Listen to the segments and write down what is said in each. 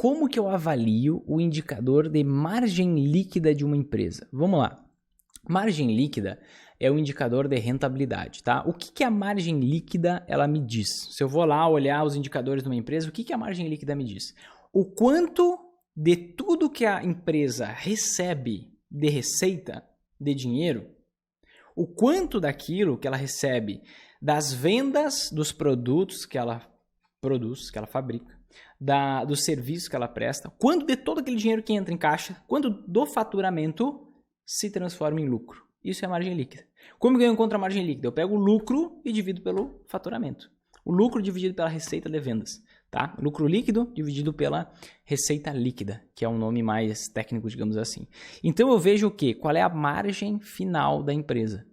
como que eu avalio o indicador de margem líquida de uma empresa? Vamos lá. Margem líquida é o indicador de rentabilidade, tá? O que a margem líquida ela me diz? Se eu vou lá olhar os indicadores de uma empresa, o que a margem líquida me diz? O quanto de tudo que a empresa recebe de receita, de dinheiro, o quanto daquilo que ela recebe das vendas dos produtos que ela produz, que ela fabrica, dos serviços que ela presta, quanto de todo aquele dinheiro que entra em caixa, quanto do faturamento se transforma em lucro. Isso é a margem líquida. Como que eu encontro a margem líquida? Eu pego o lucro e divido pelo faturamento. O lucro dividido pela receita de vendas. Tá? Lucro líquido dividido pela receita líquida, que é um nome mais técnico, digamos assim. Então eu vejo o quê? Qual é a margem final da empresa.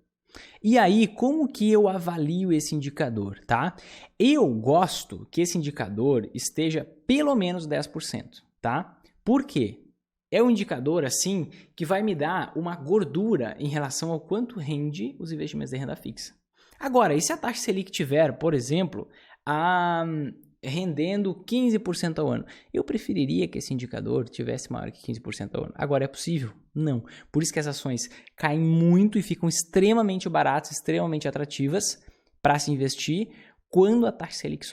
E aí, como que eu avalio esse indicador, tá? Eu gosto que esse indicador esteja pelo menos 10%, tá? Por quê? É um indicador, assim, que vai me dar uma gordura em relação ao quanto rende os investimentos de renda fixa. Agora, e se a taxa Selic tiver, por exemplo, rendendo 15% ao ano? Eu preferiria que esse indicador tivesse maior que 15% ao ano. Agora, é possível? Não. Por isso que as ações caem muito e ficam extremamente baratas, extremamente atrativas para se investir quando a taxa Selic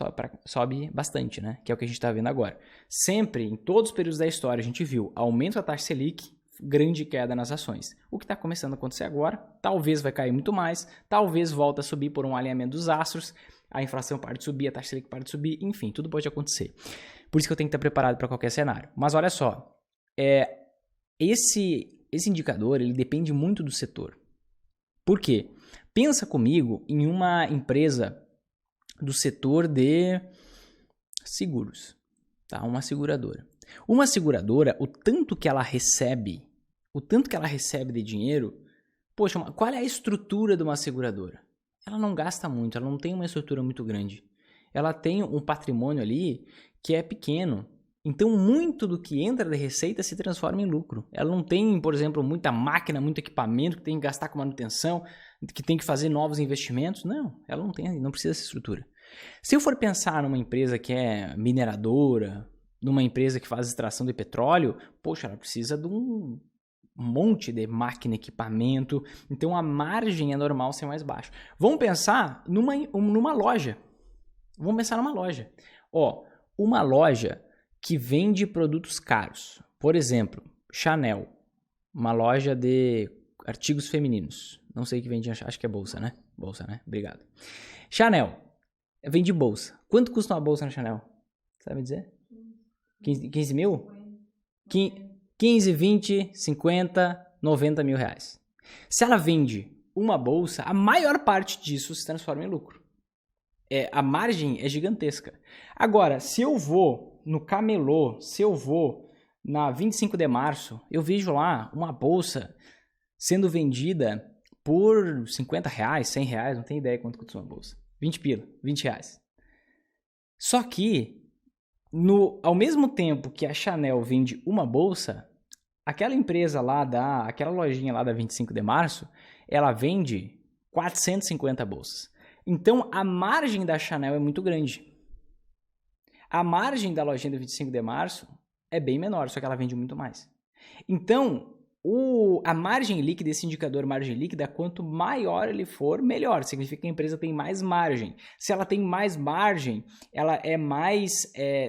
sobe bastante, né? Que é o que a gente está vendo agora. Sempre, em todos os períodos da história, a gente viu aumento da taxa Selic, grande queda nas ações. O que está começando a acontecer agora, talvez vai cair muito mais, talvez volte a subir por um alinhamento dos astros, a inflação para de subir, a taxa Selic para de subir, enfim, tudo pode acontecer. Por isso que eu tenho que estar preparado para qualquer cenário. Mas olha só, esse indicador ele depende muito do setor. Por quê? Pensa comigo em uma empresa do setor de seguros, tá? Uma seguradora. Uma seguradora, o tanto que ela recebe de dinheiro, poxa, qual é a estrutura de uma seguradora? Ela não gasta muito, ela não tem uma estrutura muito grande. Ela tem um patrimônio ali que é pequeno. Então, muito do que entra de receita se transforma em lucro. Ela não tem, por exemplo, muita máquina, muito equipamento que tem que gastar com manutenção, que tem que fazer novos investimentos. Não, ela não tem, não precisa dessa estrutura. Se eu for pensar numa empresa que é mineradora, numa empresa que faz extração de petróleo, poxa, ela precisa de um monte de máquina, equipamento, então a margem é normal ser mais baixa. Vamos pensar numa loja. Vamos pensar numa loja. Uma loja que vende produtos caros. Por exemplo, Chanel, uma loja de artigos femininos. Não sei o que vende, acho que é bolsa, né? Bolsa, né? Obrigado. Chanel, vende bolsa. Quanto custa uma bolsa na Chanel? Sabe dizer? 15 mil? 15, 20, 50, 90 mil reais. Se ela vende uma bolsa, a maior parte disso se transforma em lucro. A margem é gigantesca. Agora, se eu vou no camelô, se eu vou na 25 de março, eu vejo lá uma bolsa sendo vendida por 50 reais, 100 reais, não tenho ideia quanto custa uma bolsa. 20 pila, 20 reais. Só que, ao mesmo tempo que a Chanel vende uma bolsa, aquela empresa lá, aquela lojinha lá da 25 de março, ela vende 450 bolsas. Então, a margem da Chanel é muito grande. A margem da lojinha do 25 de março é bem menor, só que ela vende muito mais. Então, a margem líquida, esse indicador margem líquida, quanto maior ele for, melhor. Significa que a empresa tem mais margem. Se ela tem mais margem, ela é mais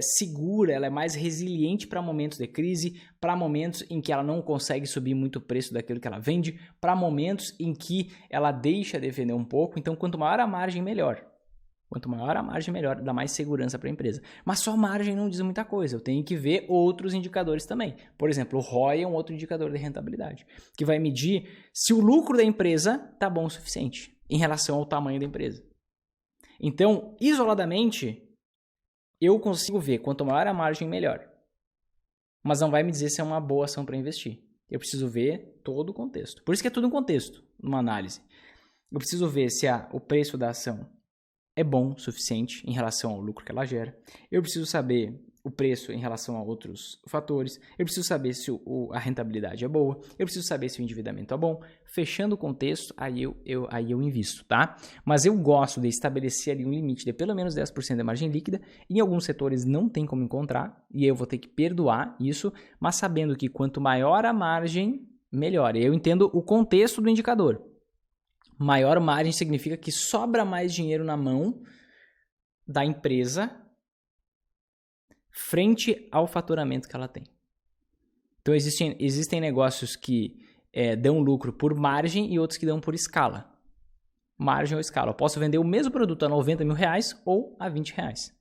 segura, ela é mais resiliente para momentos de crise, para momentos em que ela não consegue subir muito o preço daquilo que ela vende, para momentos em que ela deixa de vender um pouco. Então, quanto maior a margem, melhor. Quanto maior a margem, melhor, dá mais segurança para a empresa. Mas só margem não diz muita coisa, eu tenho que ver outros indicadores também. Por exemplo, o ROI é um outro indicador de rentabilidade, que vai medir se o lucro da empresa está bom o suficiente em relação ao tamanho da empresa. Então, isoladamente, eu consigo ver quanto maior a margem, melhor. Mas não vai me dizer se é uma boa ação para investir. Eu preciso ver todo o contexto. Por isso que é tudo um contexto, numa análise. Eu preciso ver se o preço da ação é bom o suficiente em relação ao lucro que ela gera. Eu preciso saber o preço em relação a outros fatores, eu preciso saber se a rentabilidade é boa, eu preciso saber se o endividamento é bom. Fechando o contexto, aí eu invisto, tá? Mas eu gosto de estabelecer ali um limite de pelo menos 10% de margem líquida. Em alguns setores não tem como encontrar, e eu vou ter que perdoar isso, mas sabendo que quanto maior a margem, melhor. Eu entendo o contexto do indicador. Maior margem significa que sobra mais dinheiro na mão da empresa frente ao faturamento que ela tem. Então, existem negócios que dão lucro por margem e outros que dão por escala. Margem ou escala. Eu posso vender o mesmo produto a 90 mil reais ou a 20 reais.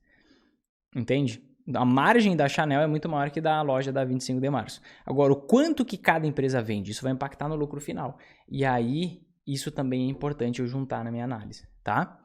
Entende? A margem da Chanel é muito maior que da loja da 25 de março. Agora, o quanto que cada empresa vende, isso vai impactar no lucro final. E aí, isso também é importante eu juntar na minha análise, tá?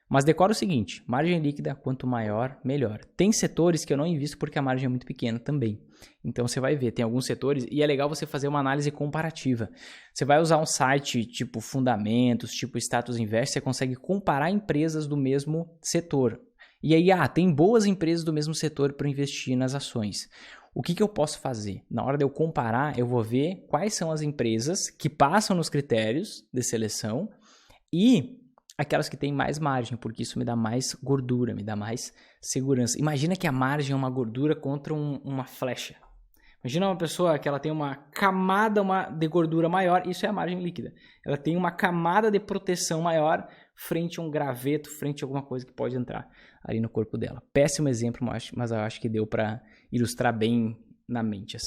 Mas decora o seguinte, margem líquida, quanto maior, melhor. Tem setores que eu não invisto porque a margem é muito pequena também. Então você vai ver, tem alguns setores, e é legal você fazer uma análise comparativa. Você vai usar um site tipo Fundamentos, tipo Status Invest, você consegue comparar empresas do mesmo setor. E aí, tem boas empresas do mesmo setor para investir nas ações. O que eu posso fazer? Na hora de eu comparar, eu vou ver quais são as empresas que passam nos critérios de seleção e aquelas que têm mais margem, porque isso me dá mais gordura, me dá mais segurança. Imagina que a margem é uma gordura contra uma flecha. Imagina uma pessoa que ela tem uma camada de gordura maior, isso é a margem líquida. Ela tem uma camada de proteção maior frente a um graveto, frente a alguma coisa que pode entrar ali no corpo dela. Péssimo exemplo, mas eu acho que deu para ilustrar bem na mente.